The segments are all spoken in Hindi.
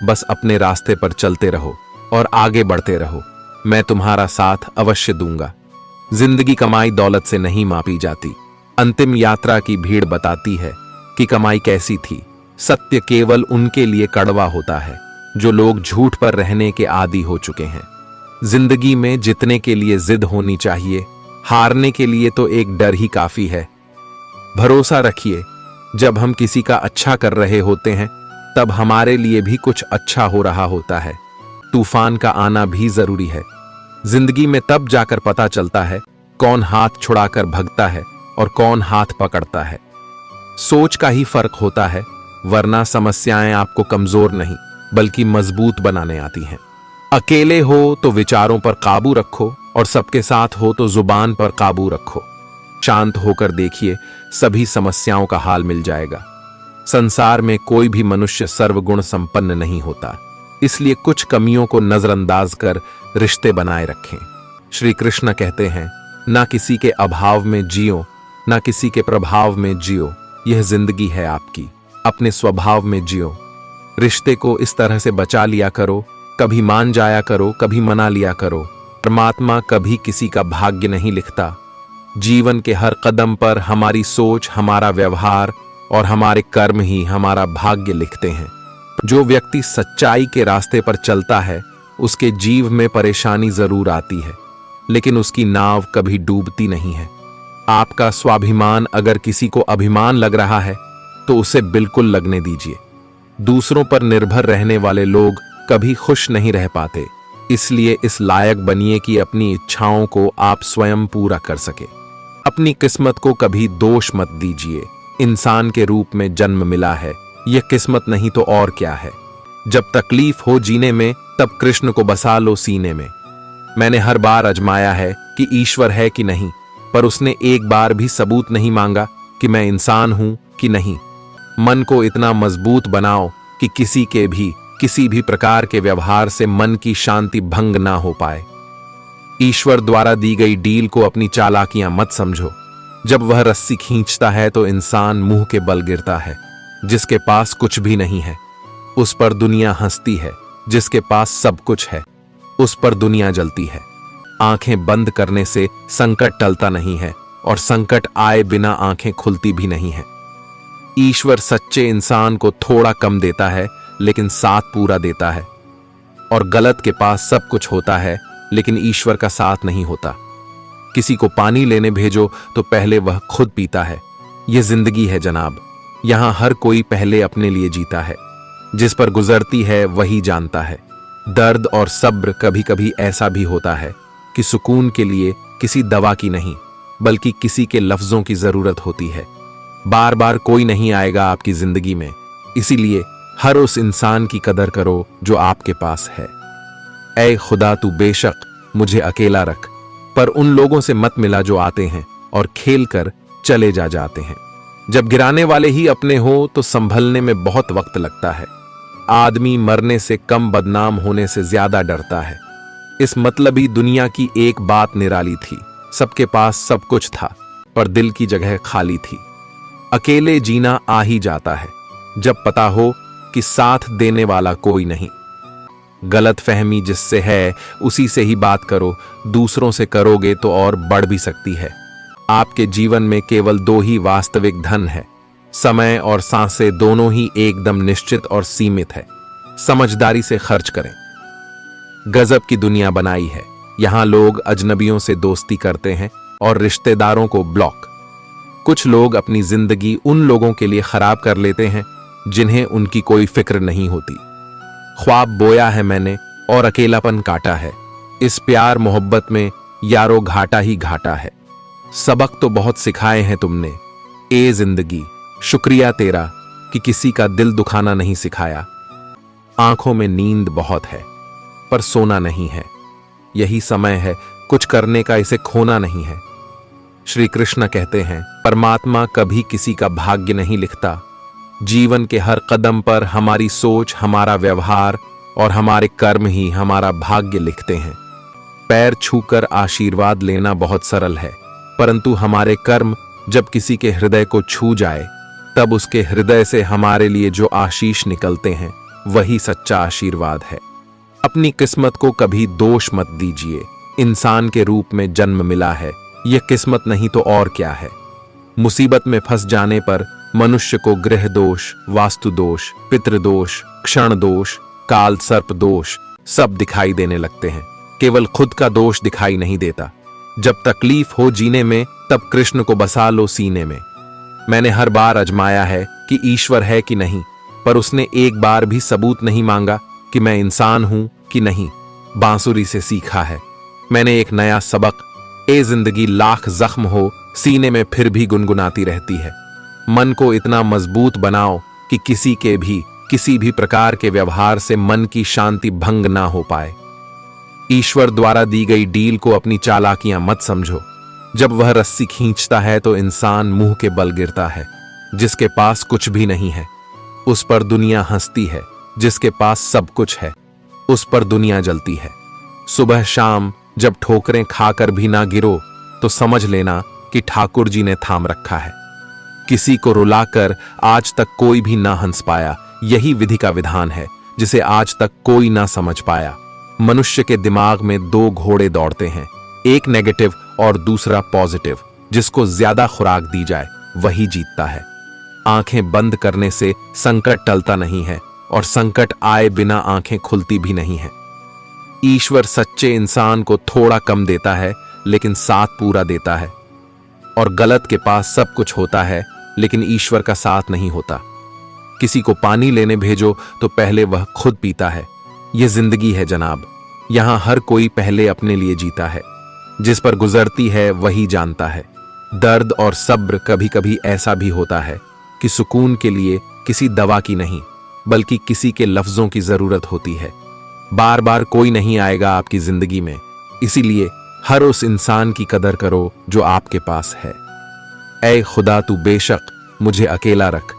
बस अपने रास्ते पर चलते रहो और आगे बढ़ते रहो। मैं तुम्हारा साथ अवश्य दूंगा। जिंदगी कमाई दौलत से नहीं मापी जाती। अंतिम यात्रा की भीड़ बताती है कि कमाई कैसी थी। सत्य केवल उनके लिए कड़वा होता है जो लोग झूठ पर रहने के आदी हो चुके हैं। जिंदगी में जीतने के लिए जिद होनी चाहिए, हारने के लिए तो एक डर ही काफी है। भरोसा रखिए, जब हम किसी का अच्छा कर रहे होते हैं तब हमारे लिए भी कुछ अच्छा हो रहा होता है। तूफान का आना भी जरूरी है। जिंदगी में तब जाकर पता चलता है कौन हाथ छुड़ाकर भगता है और कौन हाथ पकड़ता है। सोच का ही फर्क होता है, वरना समस्याएं आपको कमजोर नहीं बल्कि मजबूत बनाने आती हैं। अकेले हो तो विचारों पर काबू रखो और सबके साथ हो तो जुबान पर काबू रखो। शांत होकर देखिए, सभी समस्याओं का हाल मिल जाएगा। संसार में कोई भी मनुष्य सर्वगुण संपन्न नहीं होता, इसलिए कुछ कमियों को नजरअंदाज कर रिश्ते बनाए रखें। श्री कृष्ण कहते हैं, ना किसी के अभाव में जियो, ना किसी के प्रभाव में जियो। यह जिंदगी है आपकी, अपने स्वभाव में जियो। रिश्ते को इस तरह से बचा लिया करो, कभी मान जाया करो, कभी मना लिया करो। परमात्मा कभी किसी का भाग्य नहीं लिखता। जीवन के हर कदम पर हमारी सोच, हमारा व्यवहार और हमारे कर्म ही हमारा भाग्य लिखते हैं। जो व्यक्ति सच्चाई के रास्ते पर चलता है उसके जीव में परेशानी जरूर आती है, लेकिन उसकी नाव कभी डूबती नहीं है। आपका स्वाभिमान अगर किसी को अभिमान लग रहा है तो उसे बिल्कुल लगने दीजिए। दूसरों पर निर्भर रहने वाले लोग कभी खुश नहीं रह पाते, इसलिए इस लायक बनिए कि अपनी इच्छाओं को आप स्वयं पूरा कर सके। अपनी किस्मत को कभी दोष मत दीजिए। इंसान के रूप में जन्म मिला है, यह किस्मत नहीं तो और क्या है। जब तकलीफ हो जीने में तब कृष्ण को बसा लो सीने में। मैंने हर बार आजमाया है कि ईश्वर है कि नहीं, पर उसने एक बार भी सबूत नहीं मांगा कि मैं इंसान हूं कि नहीं। मन को इतना मजबूत बनाओ कि किसी भी प्रकार के व्यवहार से मन की शांति भंग ना हो पाए। ईश्वर द्वारा दी गई डील को अपनी चालाकियां मत समझो। जब वह रस्सी खींचता है तो इंसान मुंह के बल गिरता है। जिसके पास कुछ भी नहीं है उस पर दुनिया हंसती है, जिसके पास सब कुछ है उस पर दुनिया जलती है। आंखें बंद करने से संकट टलता नहीं है और संकट आए बिना आंखें खुलती भी नहीं है। ईश्वर सच्चे इंसान को थोड़ा कम देता है लेकिन साथ पूरा देता है। और गलत के पास सब कुछ होता है लेकिन ईश्वर का साथ नहीं होता। किसी को पानी लेने भेजो तो पहले वह खुद पीता है। यह जिंदगी है जनाब, यहां हर कोई पहले अपने लिए जीता है। जिस पर गुजरती है वही जानता है। दर्द और सब्र कभी कभी ऐसा भी होता है कि सुकून के लिए किसी दवा की नहीं बल्कि किसी के लफ्जों की जरूरत होती है। बार बार कोई नहीं आएगा आपकी जिंदगी में, इसीलिए हर उस इंसान की कदर करो जो आपके पास है। ऐ खुदा तू बेशक मुझे अकेला रख, पर उन लोगों से मत मिला जो आते हैं और खेल कर चले जाते हैं। जब गिराने वाले ही अपने हो तो संभलने में बहुत वक्त लगता है। आदमी मरने से कम बदनाम होने से ज्यादा डरता है। इस मतलबी दुनिया की एक बात निराली थी, सबके पास सब कुछ था पर दिल की जगह खाली थी। अकेले जीना आ ही जाता है जब पता हो कि साथ देने वाला कोई नहीं। गलत फहमी जिससे है उसी से ही बात करो, दूसरों से करोगे तो और बढ़ भी सकती है। आपके जीवन में केवल दो ही वास्तविक धन है, समय और सांसें, दोनों ही एकदम निश्चित और सीमित है। समझदारी से खर्च करें। गजब की दुनिया बनाई है, यहां लोग अजनबियों से दोस्ती करते हैं और रिश्तेदारों को ब्लॉक। कुछ लोग अपनी जिंदगी उन लोगों के लिए खराब कर लेते हैं जिन्हें उनकी कोई फिक्र नहीं होती। ख्वाब बोया है मैंने और अकेलापन काटा है, इस प्यार मोहब्बत में यारो घाटा ही घाटा है। सबक तो बहुत सिखाए हैं तुमने, ए जिंदगी शुक्रिया तेरा कि किसी का दिल दुखाना नहीं सिखाया। आंखों में नींद बहुत है पर सोना नहीं है, यही समय है कुछ करने का, इसे खोना नहीं है। श्री कृष्ण कहते हैं, परमात्मा कभी किसी का भाग्य नहीं लिखता। जीवन के हर कदम पर हमारी सोच, हमारा व्यवहार और हमारे कर्म ही हमारा भाग्य लिखते हैं। पैर छूकर आशीर्वाद लेना बहुत सरल है, परंतु हमारे कर्म जब किसी के हृदय को छू जाए तब उसके हृदय से हमारे लिए जो आशीष निकलते हैं वही सच्चा आशीर्वाद है। अपनी किस्मत को कभी दोष मत दीजिए। इंसान के रूप में जन्म मिला है, यह किस्मत नहीं तो और क्या है। मुसीबत में फंस जाने पर मनुष्य को गृह दोष, वास्तु दोष, पितृदोष, क्षण दोष, काल सर्प दोष सब दिखाई देने लगते हैं। केवल खुद का दोष दिखाई नहीं देता। जब तकलीफ हो जीने में, तब कृष्ण को बसा लो सीने में। मैंने हर बार आजमाया है कि ईश्वर है कि नहीं, पर उसने एक बार भी सबूत नहीं मांगा कि मैं इंसान हूं कि नहीं। बांसुरी से सीखा है मैंने एक नया सबक, ए जिंदगी लाख जख्म हो, सीने में फिर भी गुनगुनाती रहती है। मन को इतना मजबूत बनाओ कि किसी भी प्रकार के व्यवहार से मन की शांति भंग ना हो पाए। ईश्वर द्वारा दी गई डील को अपनी चालाकियां मत समझो। जब वह रस्सी खींचता है तो इंसान मुंह के बल गिरता है। जिसके पास कुछ भी नहीं है उस पर दुनिया हंसती है, जिसके पास सब कुछ है उस पर दुनिया जलती है। सुबह शाम जब ठोकरें खाकर भी ना गिरो तो समझ लेना कि ठाकुर जी ने थाम रखा है। किसी को रुलाकर आज तक कोई भी ना हंस पाया, यही विधि का विधान है जिसे आज तक कोई ना समझ पाया। मनुष्य के दिमाग में दो घोड़े दौड़ते हैं, एक नेगेटिव और दूसरा पॉजिटिव। जिसको ज्यादा खुराक दी जाए वही जीतता है। आंखें बंद करने से संकट टलता नहीं है और संकट आए बिना आंखें खुलती भी नहीं है। ईश्वर सच्चे इंसान को थोड़ा कम देता है लेकिन साथ पूरा देता है। और गलत के पास सब कुछ होता है लेकिन ईश्वर का साथ नहीं होता। किसी को पानी लेने भेजो तो पहले वह खुद पीता है। यह जिंदगी है जनाब, यहां हर कोई पहले अपने लिए जीता है। जिस पर गुजरती है वही जानता है। दर्द और सब्र कभी कभी ऐसा भी होता है कि सुकून के लिए किसी दवा की नहीं बल्कि किसी के लफ्जों की जरूरत होती है। बार बार कोई नहीं आएगा आपकी जिंदगी में, इसीलिए हर उस इंसान की कदर करो जो आपके पास है। ऐ खुदा तू बेशक मुझे अकेला रख,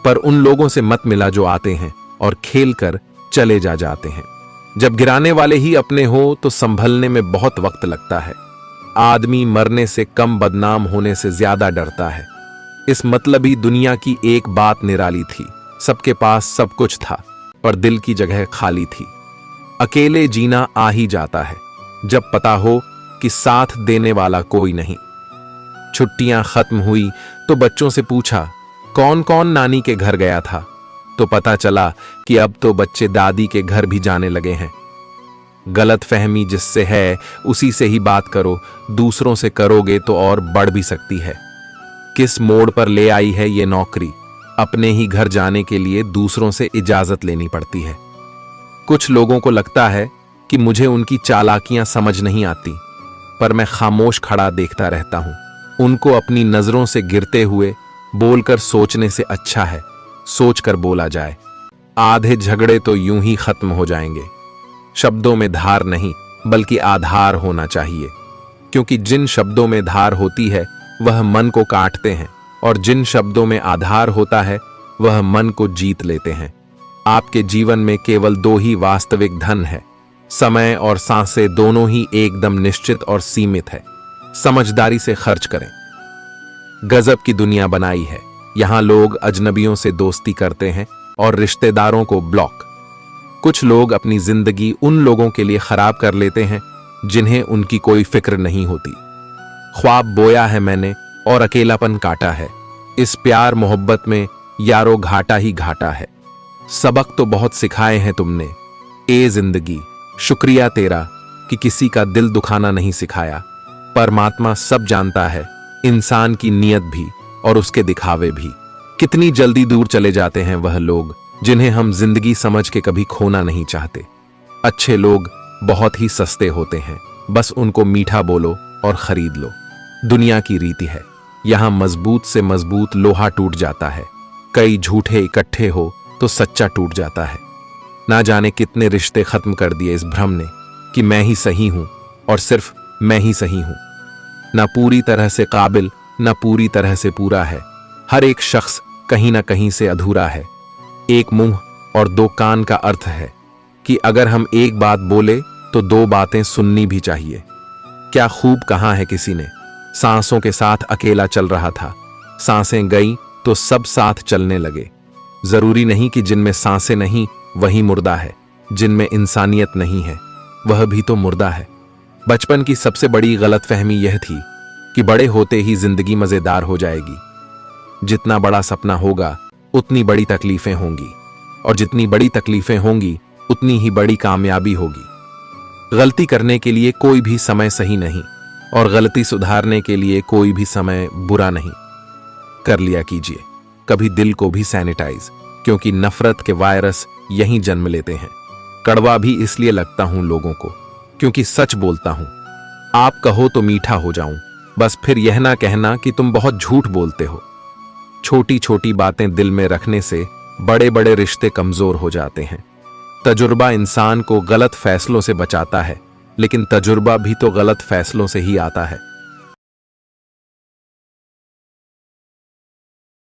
पर उन लोगों से मत मिला जो आते हैं और खेल कर चले जाते हैं। जब गिराने वाले ही अपने हो तो संभलने में बहुत वक्त लगता है। आदमी मरने से कम बदनाम होने से ज्यादा डरता है। इस मतलबी दुनिया की एक बात निराली थी, सबके पास सब कुछ था पर दिल की जगह खाली थी। अकेले जीना आ ही जाता है जब पता हो कि साथ देने वाला कोई नहीं। छुट्टियां खत्म हुई तो बच्चों से पूछा कौन कौन नानी के घर गया था, तो पता चला कि अब तो बच्चे दादी के घर भी जाने लगे हैं। गलत फहमी जिससे है उसी से ही बात करो, दूसरों से करोगे तो और बढ़ भी सकती है। किस मोड़ पर ले आई है ये नौकरी, अपने ही घर जाने के लिए दूसरों से इजाजत लेनी पड़ती है। कुछ लोगों को लगता है कि मुझे उनकी चालाकियां समझ नहीं आती, पर मैं खामोश खड़ा देखता रहता हूं। उनको अपनी नजरों से गिरते हुए बोलकर सोचने से अच्छा है सोचकर बोला जाए। आधे झगड़े तो यूं ही खत्म हो जाएंगे। शब्दों में धार नहीं बल्कि आधार होना चाहिए, क्योंकि जिन शब्दों में धार होती है वह मन को काटते हैं और जिन शब्दों में आधार होता है वह मन को जीत लेते हैं। आपके जीवन में केवल दो ही वास्तविक धन है, समय और सांसें दोनों ही एकदम निश्चित और सीमित है। समझदारी से खर्च करें। गजब की दुनिया बनाई है, यहां लोग अजनबियों से दोस्ती करते हैं और रिश्तेदारों को ब्लॉक। कुछ लोग अपनी जिंदगी उन लोगों के लिए खराब कर लेते हैं जिन्हें उनकी कोई फिक्र नहीं होती। ख्वाब बोया है मैंने और अकेलापन काटा है, इस प्यार मोहब्बत में यारो घाटा ही घाटा है। सबक तो बहुत सिखाए हैं तुमने, ए जिंदगी शुक्रिया तेरा कि किसी का दिल दुखाना नहीं सिखाया। परमात्मा सब जानता है, इंसान की नीयत भी और उसके दिखावे भी। कितनी जल्दी दूर चले जाते हैं वह लोग जिन्हें हम जिंदगी समझ के कभी खोना नहीं चाहते। अच्छे लोग बहुत ही सस्ते होते हैं, बस उनको मीठा बोलो और खरीद लो। दुनिया की रीति है, यहां मजबूत से मजबूत लोहा टूट जाता है। कई झूठे इकट्ठे हो तो सच्चा टूट जाता है। ना जाने कितने रिश्ते खत्म कर दिए इस भ्रम ने कि मैं ही सही हूं और सिर्फ मैं ही सही हूं। ना पूरी तरह से काबिल, ना पूरी तरह से पूरा है। हर एक शख्स कहीं ना कहीं से अधूरा है। एक मुंह और दो कान का अर्थ है कि अगर हम एक बात बोले तो दो बातें सुननी भी चाहिए। क्या खूब कहा है किसी ने, सांसों के साथ अकेला चल रहा था, सांसें गई तो सब साथ चलने लगे। जरूरी नहीं कि जिनमें सांसें नहीं वही मुर्दा है। जिनमें इंसानियत नहीं है वह भी तो मुर्दा है। बचपन की सबसे बड़ी गलतफहमी यह थी कि बड़े होते ही जिंदगी मजेदार हो जाएगी। जितना बड़ा सपना होगा उतनी बड़ी तकलीफें होंगी, और जितनी बड़ी तकलीफें होंगी उतनी ही बड़ी कामयाबी होगी। गलती करने के लिए कोई भी समय सही नहीं, और गलती सुधारने के लिए कोई भी समय बुरा नहीं। कर लिया कीजिए कभी दिल को भी सैनिटाइज, क्योंकि नफरत के वायरस यहीं जन्म लेते हैं। कड़वा भी इसलिए लगता हूं लोगों को क्योंकि सच बोलता हूं। आप कहो तो मीठा हो जाऊं, बस फिर यह ना कहना कि तुम बहुत झूठ बोलते हो। छोटी छोटी बातें दिल में रखने से बड़े बड़े रिश्ते कमजोर हो जाते हैं। तजुर्बा इंसान को गलत फैसलों से बचाता है, लेकिन तजुर्बा भी तो गलत फैसलों से ही आता है।